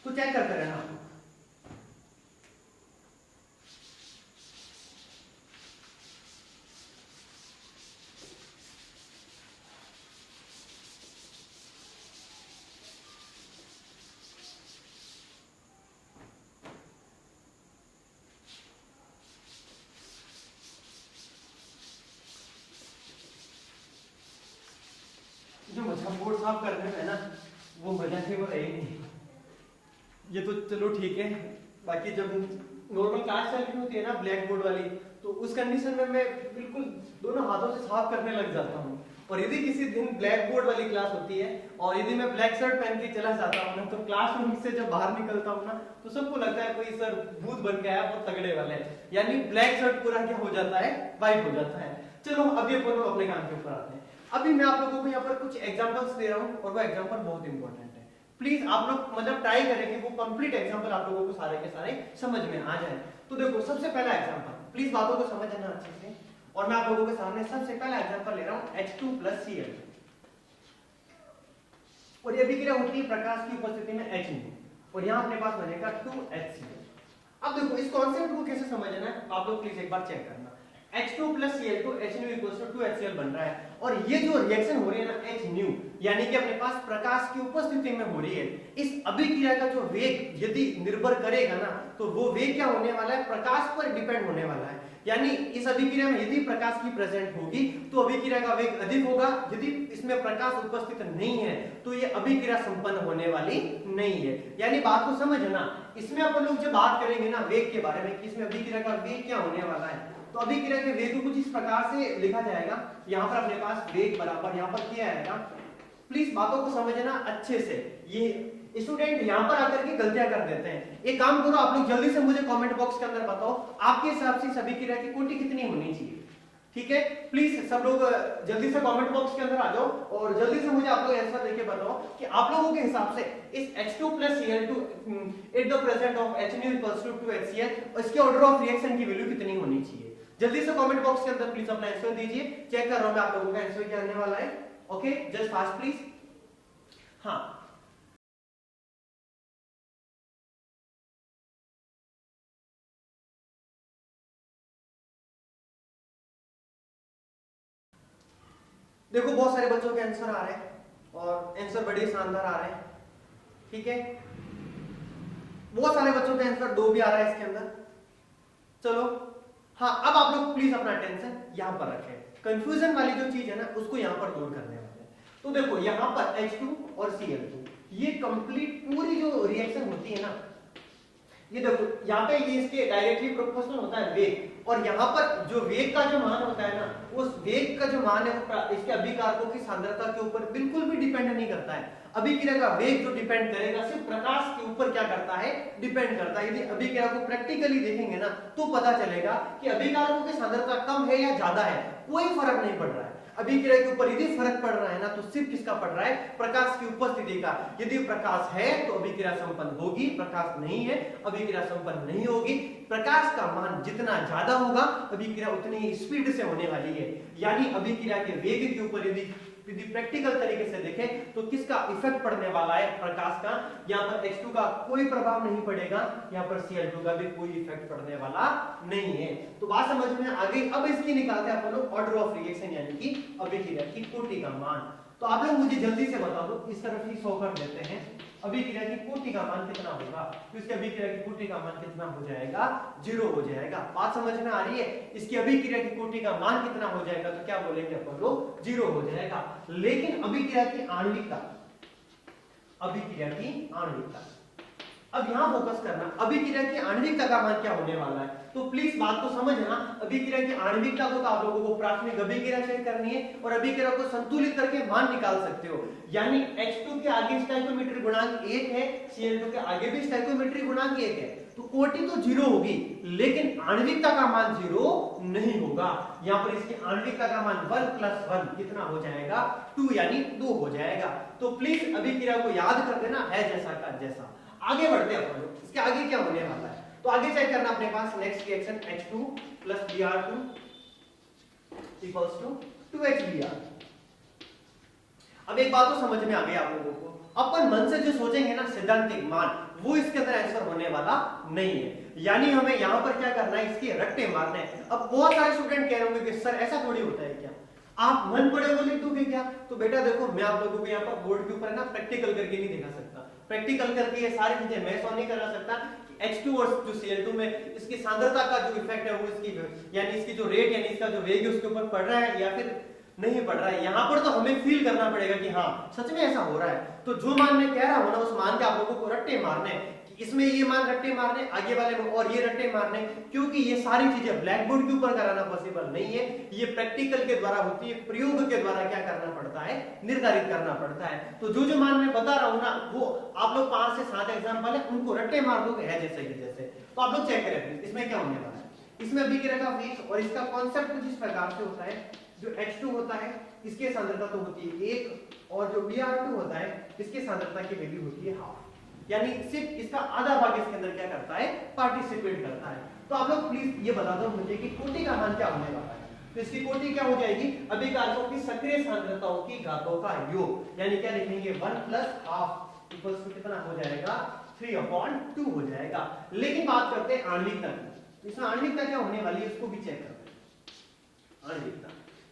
तो चेक करते रहना आप लोग। जो मजा बोर्ड साफ करने में है ना, वो मजा है वो रही नहीं। ये तो चलो ठीक है, बाकी जब नॉर्मल क्लास चल रही होती है ना ब्लैक बोर्ड वाली, तो उस कंडीशन में मैं बिल्कुल दोनों हाथों से साफ करने लग जाता हूँ। और यदि किसी दिन ब्लैक बोर्ड वाली क्लास होती है और यदि मैं ब्लैक शर्ट पहन के चला जाता हूँ ना, तो क्लासरूम से जब बाहर निकलता हूँ ना, तो सबको लगता है कोई सर भूत बन गया है, बहुत तगड़े वाले हैं। यानी ब्लैक शर्ट पूरा क्या हो जाता है, व्हाइट हो जाता है। चलो अभी अपन लोग अपने काम के ऊपर आते हैं। अभी मैं आप लोगों को यहाँ पर कुछ एग्जांपल्स दे रहा हूँ और वो एग्जांपल बहुत इंपॉर्टेंट है। प्लीज आप लोग मतलब ट्राई करें कि वो कंप्लीट एग्जांपल आप लोगों को सारे के सारे समझ में आ जाए। तो देखो सबसे पहला एग्जांपल, प्लीज बातों को समझना अच्छे से, और मैं आप लोगों के सामने सबसे पहला एग्जांपल ले रहा हूँ H2+Cl। और ये अभिक्रिया होती है प्रकाश की उपस्थिति में H, और यहाँ अपने पास बनेगा 2HCl। अब देखो इस कॉन्सेप्ट को कैसे समझना है आप लोग प्लीज एक बार चेक करना। H2+Cl HNu 2HCl बन रहा है, और ये जो रिएक्शन हो रही है ना HNu, यानी कि अपने पास प्रकाश की उपस्थिति में हो रही है, इस अभिक्रिया का जो वेग यदि निर्भर करेगा ना, तो वो वेग क्या होने वाला है, प्रकाश पर डिपेंड होने वाला है। यानी इस अभिक्रिया में यदि प्रकाश की प्रेजेंट होगी तो अभिक्रिया का वेग अधिक होगा, यदि इसमें प्रकाश उपस्थित नहीं है तो ये अभिक्रिया संपन्न होने वाली नहीं है। यानी बात को समझना, इसमें अपन लोग जब बात करेंगे ना वेग के बारे में कि इसमें अभिक्रिया का वेग क्या होने वाला है, तो अभिक्रिया के वेग को कुछ इस प्रकार से लिखा जाएगा। यहाँ पर अपने पास वेग बराबर यहाँ पर क्या आएगा, प्लीज बातों को समझना अच्छे से। ये स्टूडेंट यहाँ पर आकर के गलतियां कर देते हैं। एक काम करो आप लोग जल्दी से मुझे कमेंट बॉक्स के अंदर बताओ आपके हिसाब से सभी क्रिया की कोटि कितनी होनी चाहिए। ठीक है, प्लीज सब लोग जल्दी से कमेंट बॉक्स के अंदर आ जाओ और जल्दी से मुझे आप लोग आंसर देके बताओ कि आप लोगों के हिसाब से इस H2+Cl at the present of HNu = 2HCl इसके ऑर्डर ऑफ रिएक्शन की वैल्यू कितनी होनी चाहिए। जल्दी से कमेंट बॉक्स के अंदर प्लीज अपना आंसर दीजिए। चेक कर रहा हूं मैं आप लोगों का आंसर क्या आने वाला है। Okay, just fast please. हाँ, देखो बहुत सारे बच्चों के आंसर आ रहे हैं और आंसर बड़े शानदार आ रहे हैं। ठीक है, बहुत सारे बच्चों के आंसर 2 भी आ रहा है इसके अंदर। चलो हाँ, अब आप लोग प्लीज अपना टेंशन यहां पर रखें, कंफ्यूजन वाली जो चीज है ना उसको यहां पर दूर करने वाले हैं। तो देखो यहां पर H2 और Cl2 ये कंप्लीट पूरी जो रिएक्शन होती है ना, ये देखो यहाँ पे ये इसके डायरेक्टली प्रोपोर्शनल होता है वेग, और यहाँ पर जो वेग का जो मान होता है ना, उस वेग का जो मान है वो इसके अभिकारकों की सांद्रता के ऊपर बिल्कुल भी डिपेंड नहीं करता है। अभिक्रिया का वेग जो डिपेंड करेगा सिर्फ प्रकाश के ऊपर क्या करता है, डिपेंड करता है। यदि अभिक्रिया को प्रैक्टिकली देखेंगे ना तो पता चलेगा कि अभिकारकों की सांद्रता कम है या ज्यादा है, कोई फर्क नहीं पड़ रहा है। अभिक्रिया के ऊपर यदि फर्क पड़ रहा है ना तो सिर्फ किसका पड़ रहा है, प्रकाश की उपस्थिति का। यदि प्रकाश है तो अभिक्रिया संपन्न होगी, प्रकाश नहीं है अभिक्रिया संपन्न नहीं होगी। प्रकाश का मान जितना ज्यादा होगा अभिक्रिया उतनी ही स्पीड से होने वाली है। यानी अभिक्रिया के वेग के ऊपर यदि प्रैक्टिकल तरीके से देखें तो किसका इफेक्ट पड़ने वाला है, प्रकाश का। यहाँ पर H2 का कोई प्रभाव नहीं पड़ेगा, यहाँ पर Cl2 का भी कोई इफेक्ट पड़ने वाला नहीं है। तो बात समझ में आ गई। अब इसकी निकालते हैं अपन लोग ऑर्डर ऑफ रिएक्शन यानी कि अभिक्रिया की कोटि का मान। तो आप लोग मुझे जल्दी से बता दो, इस तरफ ही 100 कर देते हैं, अभिक्रिया की कोटि का मान कितना होगा। तो इसकी अभिक्रिया की कोटि का मान कितना हो जाएगा, 0 हो जाएगा। बात समझ में आ रही है, इसकी अभिक्रिया की कोटि का मान कितना हो जाएगा, तो क्या बोलेंगे अपन लोग, 0 हो जाएगा। लेकिन अभिक्रिया की आणविकता, अभिक्रिया की आणविकता, अब यहां फोकस करना, अभिक्रिया की आणविकता का मान क्या होने वाला है। तो प्लीज बात को समझना, अभिक्रिया की आणविकता को तो आप लोगों को प्राथमिक अभिक्रिया चेक करनी है और अभिक्रिया को संतुलित करके मान निकाल सकते हो। यानी H2 के आगे स्टोइकियोमेट्रिक गुणांक 1 है, Cl2 के आगे भी स्टोइकियोमेट्रिक गुणांक 1 है, तो कोटि तो 0 होगी लेकिन आणविकता का मान 0 नहीं होगा। यहाँ पर इसकी आणविकता का मान 1 + 1 कितना हो जाएगा, 2 यानी 2 हो जाएगा। तो प्लीज अभिक्रिया को याद कर देना, है जैसा का जैसा। आगे बढ़ते हैं अपन लोग, इसके आगे क्या होने वाला है, तो आगे चेक करना अपने पास next reaction H2 + Br2 = 2HBr। अब एक बात तो समझ में आ गई आप लोगों को, अपन मन से जो सोचेंगे ना सैद्धांतिक मान, वो इसके अंदर आंसर होने वाला नहीं है। यानी हमें यहाँ पर क्या करना है, इसके रट्टे मारने हैं। अब बहुत सारे स्टूडेंट कह रहे होंगे कि सर ऐसा थोड़ी होता है क्या, आप मन पड़े वो लिख दोगे क्या? तो बेटा देखो, मैं आप लोगों को यहाँ पर बोर्ड के ऊपर ना प्रैक्टिकल करके नहीं दिखा सकता। प्रैक्टिकल करके ये सारी चीजें मैं सॉल्व नहीं करा सकता। H2 और जो Cl2 में इसकी सांद्रता का जो इफेक्ट है वो इसकी यानी इसकी जो रेट यानी इसका जो वेग है उसके ऊपर पड़ रहा है या फिर नहीं पड़ रहा है, यहाँ पर तो हमें फील करना पड़ेगा कि हाँ सच में ऐसा हो रहा है। तो जो मान मैं कह रहा हूं ना, उस मान के आप लोगों को रट्टे मारने हैं, इसमें ये मान रट्टे मारने, आगे वाले में और ये रट्टे मारने, क्योंकि ये सारी चीजें ब्लैक बोर्ड के ऊपर कराना पॉसिबल नहीं है। ये प्रैक्टिकल के द्वारा होती है, प्रयोग के द्वारा क्या करना पड़ता है, निर्धारित करना पड़ता है। तो जो जो मान मैं बता रहा हूं ना, वो आप लोग 5 से 7 एग्जांपल है, उनको रट्टे मार दोगे है जैसे कि जैसे। तो आप लोग चेक करें इसमें क्या होने वाला है। इसमें अभिक्रिया का वेग और इसका कॉन्सेप्ट कुछ इस प्रकार से होता है, जो H2 होता है इसकी सांद्रता तो होती है 1, और जो Br2 होता है इसकी सांद्रता की वैल्यू होती है हाफ, यानी सिर्फ इसका आधा भाग इसके अंदर क्या करता है, पार्टिसिपेट करता है। तो आप लोग प्लीज ये बता दो मुझे कि कोटि का मान क्या होने वाला है। तो इसकी कोटि क्या हो जाएगी, अभिकारकों की सक्रिय सांद्रताओं की घातों का योग, यानी क्या लिखेंगे 1 प्लस हाफ इक्वल्स टू कितना हो जाएगा, 3/2 हो जाएगा। लेकिन बात करते हैं आणविकता की, इसमें आणविकता क्या होने वाली है उसको भी चेक करते हैं। आणविकता,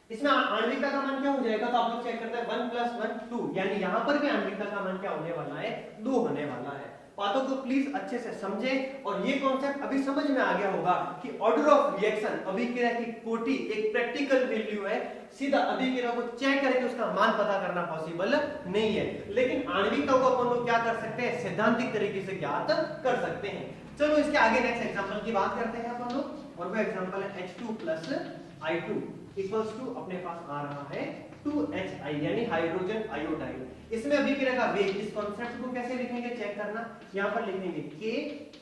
इसमें आणविकता का मान क्या हो जाएगा, तो आप लोग चेक करते हैं 1 + 1 2, यानी यहां पर भी आणविकता का मान क्या होने वाला है, 2 होने वाला है। बातों को प्लीज अच्छे से समझें, और ये कॉन्सेप्ट अभी समझ में आ गया होगा कि ऑर्डर ऑफ रिएक्शन, अभिक्रिया की कोटि एक प्रैक्टिकल वैल्यू है, सीधा अभिक्रिया को चेक करके उसका मान पता करना पॉसिबल नहीं है। लेकिन आणविकता को अपन लोग क्या कर सकते हैं, सैद्धांतिक तरीके से ज्ञात कर सकते हैं। चलो इसके आगे नेक्स्ट एग्जांपल की बात करते हैं अपन लोग, और वो एग्जांपल है H2 + I2 इक्वल्स टू अपने पास आ रहा है 2Hi, यानी हाइड्रोजन आयोडाइड। इसमें अभिक्रिया का वेग, इस कॉन्सेप्ट को कैसे लिखेंगे चेक करना, यहां पर लिखेंगे K,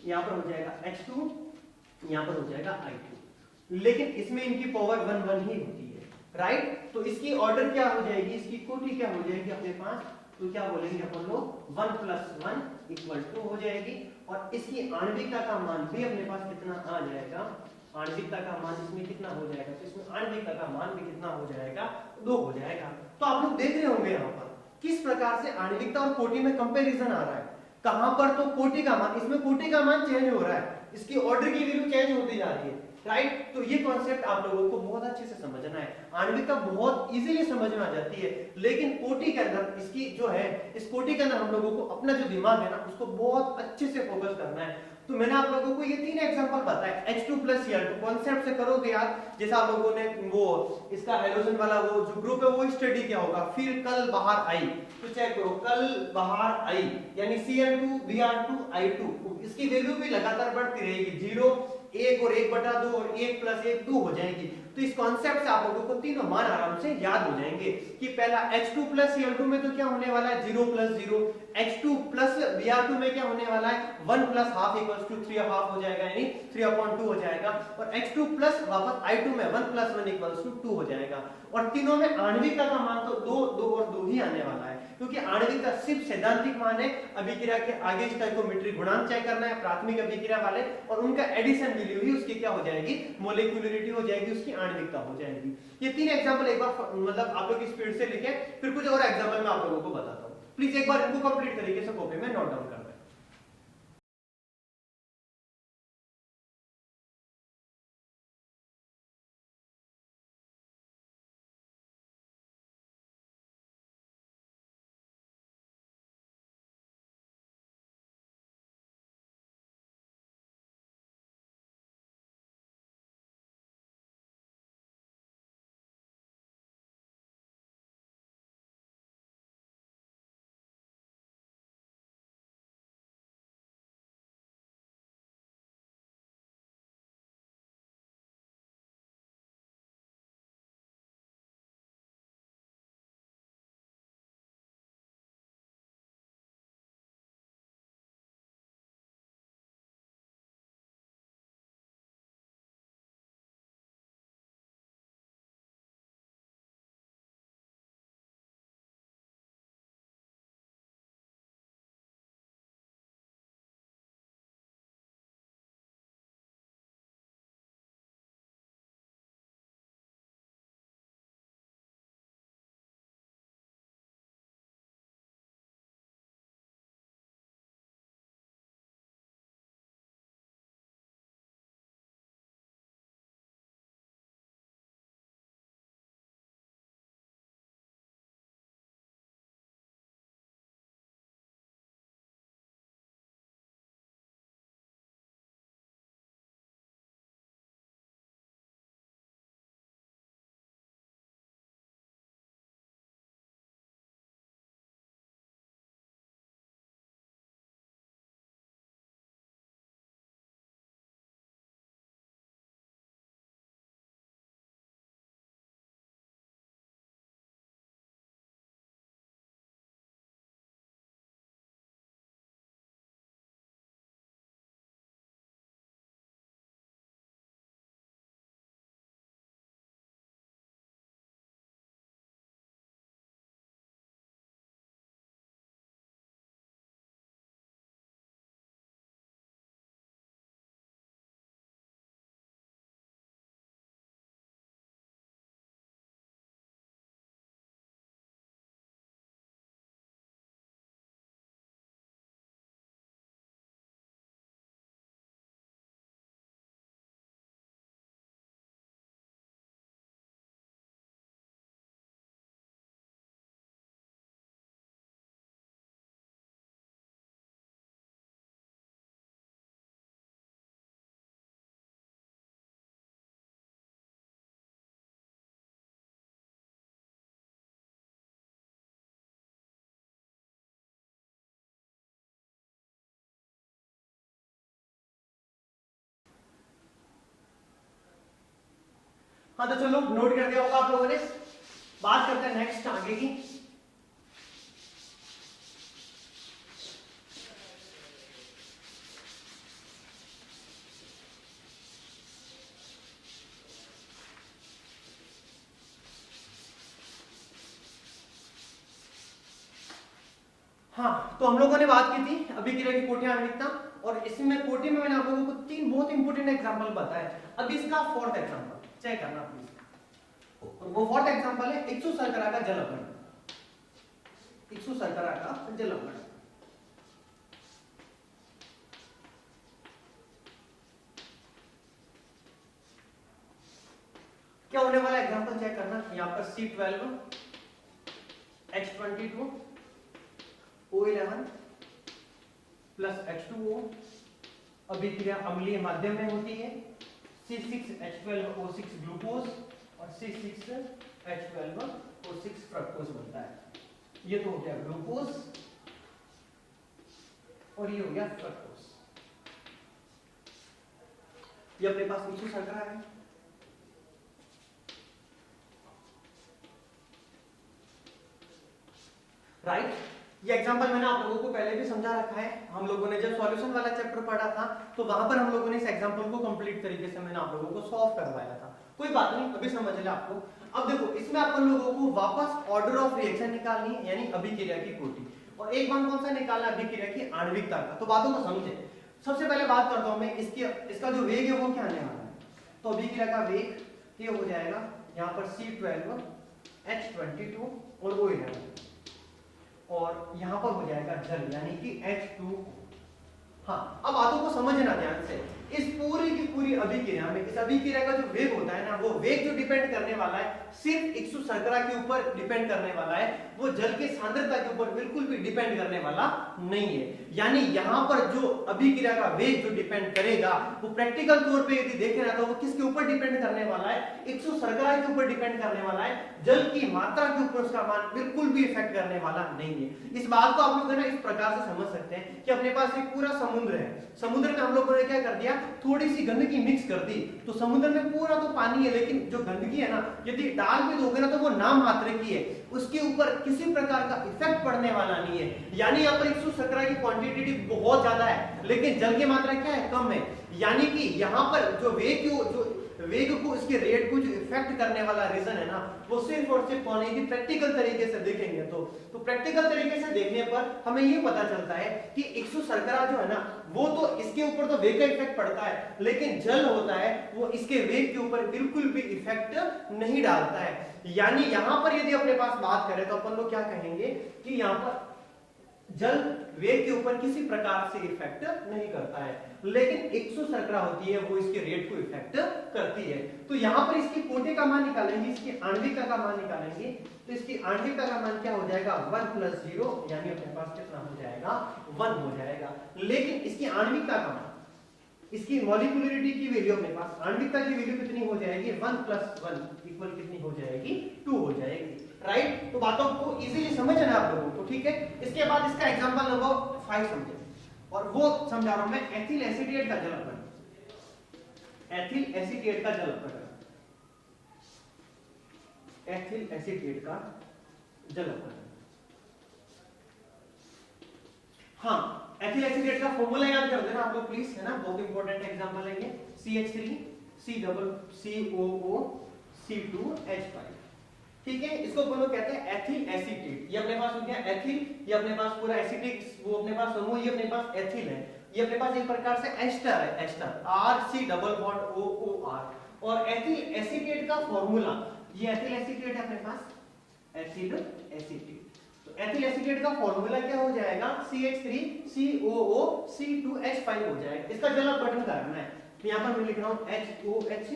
यहां पर हो जाएगा H2, यहां पर हो जाएगा I2, लेकिन इसमें इनकी पावर 1 1 ही होती है, राइट। तो इसकी ऑर्डर क्या हो जाएगी, इसकी कोटि क्या हो जाएगी अपने पास, तो क्या बोलेंगे अपन लोग 1 + 1 = हो जाएगी, और इसकी आणविकता का मान भी अपने पास कितना आ जाएगा, आणविकता का मान इसमें कितना हो जाएगा, तो इसमें आणविकता का मान भी कितना हो जाएगा, 2 हो जाएगा। तो आप लोग देख रहे होंगे यहाँ पर किस प्रकार से आणविकता और कोटि में कंपैरिजन आ रहा है। कहां पर तो कोटि का मान, इसमें कोटि का मान चेंज हो रहा है, इसकी ऑर्डर की वैल्यू चेंज होती जा रही है, राइट। तो ये कॉन्सेप्ट आप लोगों को बहुत अच्छे से समझना है। आणविकता बहुत इजीली समझ में आ जाती है, लेकिन कोटि के अंदर इसकी जो है, इस कोटि के अंदर हम लोगों को अपना जो दिमाग है ना उसको बहुत अच्छे से फोकस करना है। तो मैंने आप लोगों को ये 3 एग्जांपल बताए, H2 + Cl2 कॉन्सेप्ट से करोगे यार, जैसा आप लोगों ने वो इसका हाइड्रोजन वाला वो जो ग्रुप है वो स्टडी किया होगा, फिर कल बाहर आई, तो चेक करो कल बाहर आई, यानी Cl2 Br2 I2, इसकी वैल्यू भी लगातार बढ़ती रहेगी, 0 1 और 1/2 और 1 + 1 2 हो जाएगी। तो इस कॉन्सेप्ट से आप लोगों को तीनों मान आराम से याद हो जाएंगे कि पहला H2 + Cl2 में तो क्या होने वाला है 0 + 0, H2 + Br2 में क्या होने वाला है 1 + ½ = 3½ हो जाएगा, यानी 3/2 हो जाएगा, और H2 प्लस वापस I2 में 1 + 1 = 2 हो जाएगा। और तीनों में आणविकता का मान तो 2 2 और 2 ही आने वाला है, क्योंकि आणविकता सिर्फ सैद्धांतिक मान है, अभिक्रिया के आगे स्टोइकोमेट्रिक गुणांक चेक करना है प्राथमिक अभिक्रिया वाले, और उनका एडिशन वैल्यू ही उसकी क्या हो जाएगी, मोलिकुलरिटी हो जाएगी, उसकी आणविकता हो जाएगी। ये 3 एग्जांपल एक बार मतलब आप लोग स्पीड से लिखें, फिर कुछ और एग्जांपल मैं आप लोगों को बताता हूं, प्लीज एक बार इनको कंप्लीट तरीके से कॉपी में नोट डाउन करना। हाँ तो चलो नोट कर दिया होगा आप लोगों ने। बात करते हैं नेक्स्ट आगे की। हाँ तो हम लोगों ने बात की थी अभिक्रिया की कोटि आणविकता, और इसमें कोटि में मैंने आप लोगों को 3 बहुत इंपॉर्टेंट एग्जांपल बताए। अब इसका फोर्थ एग्जांपल चेक करना प्लीज। वो फोर्थ एग्जांपल है इक्सु शर्करा का जल अपघटन। इक्सु शर्करा का जल अपघटन। क्या होने वाला एग्जांपल चेक करना। यहाँ पर C12 H22 O11 plus H2O, अभिक्रिया अम्लीय माध्यम में होती है। C6H12O6 ग्लूकोज और C6H12O6 फ्रक्टोज बनता है। ये तो हो गया ग्लूकोज और ये हो गया फ्रक्टोज। ये अपने पास इक्सु शर्करा है। राइट ये एग्जांपल मैंने आप लोगों को पहले भी समझा रखा है। हम लोगों ने जब सॉल्यूशन वाला चैप्टर पढ़ा था तो वहां पर हम लोगों ने इस एग्जांपल को कंप्लीट तरीके से मैंने आप लोगों को सॉल्व करवाया था। कोई बात नहीं, अभी समझ ले आपको। अब देखो इसमें अपन लोगों को वापस ऑर्डर ऑफ रिएक्शन निकालनी है, यानी अभिक्रिया की कोटि, और एक बार कौन सा निकालना है, अभिक्रिया की आणविकता का। तो बातों को समझे। सबसे पहले बात करता हूं मैं इसका जो वेग है वो क्या आने वाला है। तो अभिक्रिया का वेग ये हो जाएगा यहाँ पर C12 H22 और O11, और यहां पर हो जाएगा जल यानी कि H2। हाँ अब बातों को समझना ध्यान से। इस पूरी की पूरी अभिक्रिया में इस अभिक्रिया का जो वेग होता है ना, वो वेग जो डिपेंड करने वाला है सिर्फ इक्सु शर्करा के ऊपर डिपेंड करने वाला है, वो जल की सांद्रता के ऊपर बिल्कुल भी डिपेंड करने वाला नहीं है। यानी यहाँ पर जो अभिक्रिया का वेग जो डिपेंड करेगा वो प्रैक्टिकल तौर पे यदि देखें ना तो वो किसके ऊपर डिपेंड करने वाला है, इक्सु शर्करा के ऊपर डिपेंड करने वाला है। जल की मात्रा के ऊपर उसका मान बिल्कुल भी इफेक्ट करने वाला नहीं है। इस बात को आप लोग ना इस प्रकार से समझ सकते हैं कि अपने पास एक पूरा समुद्र है, समुद्र में हम लोगों ने क्या कर दिया, थोड़ी सी गंदगी मिक्स कर दी, तो समुद्र में पूरा तो पानी है, लेकिन जो गंदगी है ना यदि डाल भी दोगे ना तो वो नाम मात्र की है, उसके ऊपर किसी प्रकार का इफेक्ट पड़ने वाला नहीं है। यानी यहाँ पर इक्सु शर्करा की क्वांटिटी बहुत ज्यादा है लेकिन जल की मात्रा क्या है, कम है। यानी कि यहाँ पर जो वेग को इसके रेट को जो इफेक्ट करने वाला रीजन है ना, वो सिर्फ और सिर्फ कौन है, प्रैक्टिकल तरीके से देखेंगे तो प्रैक्टिकल तरीके से देखने पर हमें ये पता चलता है कि इक्सु शर्करा जो है ना वो तो इसके ऊपर तो वेग का इफेक्ट पड़ता है, लेकिन जल होता है वो इसके वेग के ऊपर बिल्कुल भी इफेक्ट नहीं डालता है। यानी यहाँ पर यदि अपने पास बात करें तो अपन लोग क्या कहेंगे कि यहाँ पर जल वेग के ऊपर किसी प्रकार से इफेक्ट नहीं करता है, लेकिन इक्सु शर्करा होती है वो इसके रेट को इफेक्ट करती है। तो यहाँ पर इसकी कोटि का मान निकालेंगे, इसकी आणविकता का मान निकालेंगे, तो इसकी आणविकता का मान क्या हो जाएगा 1 + 0, यानी अपने पास कितना हो जाएगा 1 हो जाएगा। लेकिन इसकी आणविकता का मान, इसकी मॉलिक्यूलरिटी की वैल्यू अपने पास, आणविकता की वैल्यू कितनी हो जाएगी 1 + 1 = कितनी हो जाएगी 2 हो जाएगी। राइट तो बातों को इजीली समझना है आप लोगों को, ठीक है। इसके बाद इसका एग्जांपल नंबर 5 समझे, और वो समझा रहा हूं मैं एथिल एसीटेट का जल अपघटन। एथिल एसीटेट का जल अपघटन, एथिल एसीटेट का जल अपघटन। हाँ एथिल एसीटेट का फॉर्मूला याद कर देना आप लोग प्लीज, है ना, बहुत इंपॉर्टेंट एग्जांपल है ये। CH3 COO C2H5, ठीक है। इसको अपन लोग कहते हैं एथिल एसीटेट। ये अपने पास हो गया एथिल, ये अपने पास पूरा एसिटिक वो अपने पास समूह, ये अपने पास एथिल है, ये अपने पास एक प्रकार से एस्टर है, एस्टर RC+OOR। और एथिल एसीटेट का फॉर्मूला, ये एथिल एसीटेट है अपने पास, एथिल एसीटेट। तो एथिल एसीटेट का फॉर्मूला क्या हो जाएगा CH3 COO C2H5 हो जाएगा। इसका जल अपघटन करना है, तो यहाँ पर मैं लिख रहा हूँ HOH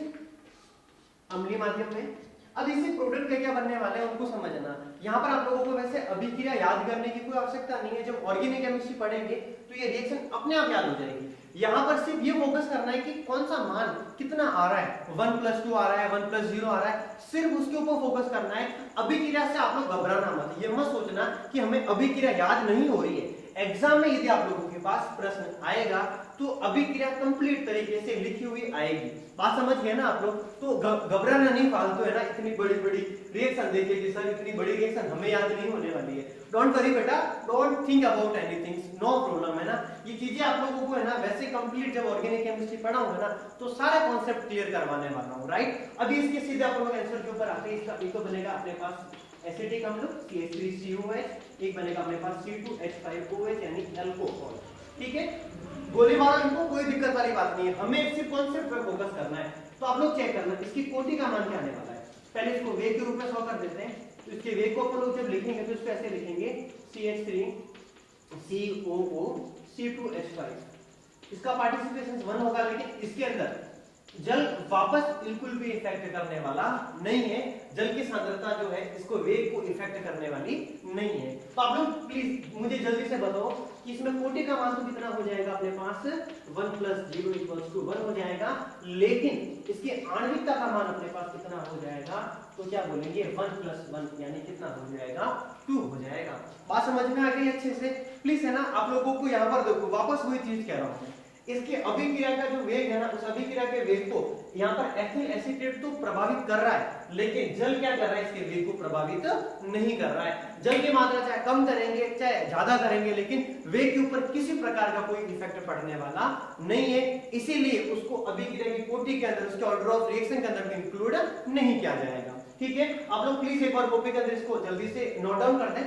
अम्लीय माध्यम में। अब इसी प्रोडक्ट के क्या बनने वाले हैं उनको समझना। यहाँ पर आप लोगों को वैसे अभिक्रिया याद करने की कोई आवश्यकता नहीं है, जब ऑर्गेनिक केमिस्ट्री पढ़ेंगे तो ये रिएक्शन अपने आप याद हो जाएगी। यहाँ पर सिर्फ ये फोकस करना है कि कौन सा मान कितना आ रहा है, 1 + 2 आ रहा है, 1 + 0 आ रहा है, सिर्फ उसके ऊपर फोकस करना है। अभिक्रिया से आप लोग घबराना मत, ये मत सोचना कि हमें अभिक्रिया याद नहीं हो रही है। एग्जाम में यदि आप लोगों के पास प्रश्न आएगा तो अभिक्रिया कंप्लीट तरीके से लिखी हुई आएगी। बात समझ गए ना आप लोग? तो घबराना नहीं फालतू, है ना, इतनी बड़ी बड़ी रिएक्शन देखिए कि सर इतनी बड़ी रिएक्शन हमें याद नहीं होने वाली है। डोंट वरी बेटा, don't think about anything, no problem, है ना। ये चीजें आप लोगों को, है ना, वैसे कंप्लीट जब ऑर्गेनिक केमिस्ट्री पढ़ाऊंगा ना तो सारे कॉन्सेप्ट क्लियर करवाने वाला हूँ, राइट। अभी इसके सीधे आप लोग आंसर के ऊपर आते हैं। इसका एक तो बनेगा अपने पास एसिटिक अम्ल CH3COH, एक बनेगा अपने पास C2H5OH यानी अल्कोहल, ठीक है। गोली मारो इनको, कोई दिक्कत वाली बात नहीं है, हमें सिर्फ कॉन्सेप्ट पर फोकस करना है। तो आप लोग चेक करना इसकी कोटि का मान क्या आने वाला है। पहले इसको वेग के रूप में 100 कर देते हैं। तो इसके वेग को अपन लोग जब लिखेंगे तो इसको ऐसे लिखेंगे CH3COO C2H5। इसका पार्टिसिपेशन 1 होगा, लेकिन इसके अंदर जल वापस बिल्कुल भी इफेक्ट करने वाला नहीं है। जल की सांद्रता जो है इसको वेग को इफेक्ट करने वाली नहीं है। तो आप लोग प्लीज मुझे जल्दी से बताओ कि इसमें कोटि का मान तो कितना हो जाएगा अपने पास 1 + 0 = 1 हो जाएगा, लेकिन इसके आणविकता का मान अपने पास कितना हो जाएगा, तो क्या बोलेंगे 1 + 1 यानी कितना हो जाएगा 2 हो जाएगा। बात समझ में आ गई अच्छे से? प्लीज, है ना, आप लोगों को यहाँ पर देखो वापस वही चीज कह रहा हूँ, इसके अभिक्रिया का जो वेग है ना, उस अभिक्रिया के वेग को यहाँ पर एथिल एसीटेट तो प्रभावित कर रहा है, लेकिन जल क्या कर रहा है, इसके वेग को प्रभावित नहीं कर रहा है। जल की मात्रा चाहे कम करेंगे चाहे ज्यादा करेंगे, लेकिन वेग के ऊपर किसी प्रकार का कोई इफेक्ट पड़ने वाला नहीं है। इसीलिए उसको अभिक्रिया की कोटि के अंदर, उसके ऑर्डर ऑफ रिएक्शन के अंदर इंक्लूड नहीं किया जाएगा, ठीक है। आप लोग प्लीज एक बार कॉपी के अंदर इसको जल्दी से नोट डाउन कर दें।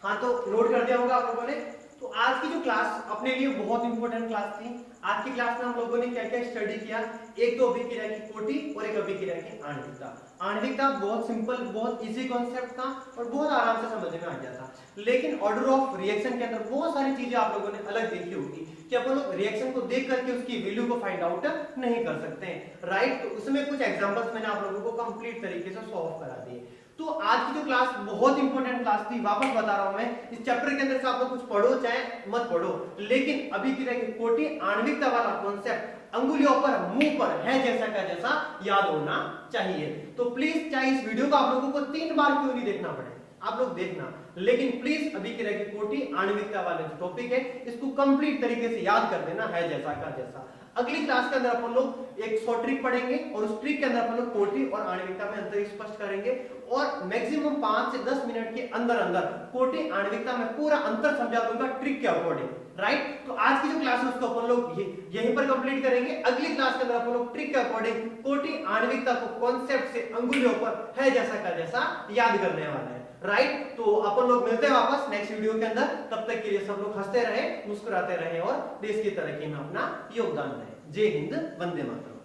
हाँ, तो नोट कर दिया होगा आप लोगों ने। तो आज की जो क्लास अपने लिए बहुत इंपॉर्टेंट क्लास थी। आज की क्लास में हम लोगों ने क्या क्या स्टडी किया, एक तो अभिक्रिया की कोटि और एक अभिक्रिया की आणविकता। आणविकता बहुत सिंपल, बहुत इजी कॉन्सेप्ट था और बहुत आराम से समझ में आ गया था। लेकिन ऑर्डर ऑफ रिएक्शन के अंदर बहुत सारी चीजें आप लोगों ने अलग देखी होगी कि अपन लोग रिएक्शन को देख करके उसकी वैल्यू को फाइंड आउट नहीं कर सकते हैं, राइट। तो उसमें कुछ एग्जांपल्स मैंने आप लोगों को कंप्लीट तरीके से सॉल्व करा दिए। तो आज की जो क्लास बहुत इंपॉर्टेंट क्लास थी, वापस बता रहा हूं मैं, इस चैप्टर के अंदर से आप लोग कुछ पढ़ो चाहे मत पढ़ो, लेकिन अभी की रहेगी कोटि आणविकता वाला कॉन्सेप्ट अंगुलियों पर, मुंह पर है जैसा का जैसा याद होना चाहिए। तो प्लीज चाहे इस वीडियो को आप लोगों को 3 बार क्यों नहीं देखना पड़े, आप लोग देखना, लेकिन प्लीज अभी की रहेगी कोटि आणविकता वाला जो टॉपिक है इसको कंप्लीट तरीके से याद कर देना, है जैसा का जैसा। अगली क्लास के अंदर अपन लोग एक शॉर्ट ट्रिक पढ़ेंगे और उस ट्रिक के अंदर अपन लोग कोटि और आणविकता में अंतर स्पष्ट करेंगे और मैक्सिमम 5 से 10 मिनट के अंदर अंदर कोटि आणविकता में पूरा अंतर समझा दूंगा ट्रिक के अकॉर्डिंग, राइट। तो आज की जो क्लास है उसको अपन लोग यहीं पर कंप्लीट करेंगे। अगली क्लास के अंदर अपन लोग ट्रिक के अकॉर्डिंग कोटि आणविकता को कॉन्सेप्ट से अंगुलियों पर है जैसा का जैसा याद करने वाला है, राइट। तो अपन लोग मिलते हैं वापस नेक्स्ट वीडियो के अंदर, तब तक के लिए सब लोग हंसते रहे, मुस्कुराते रहे और देश की तरक्की में अपना योगदान दें। जय हिंद, वंदे मातरम।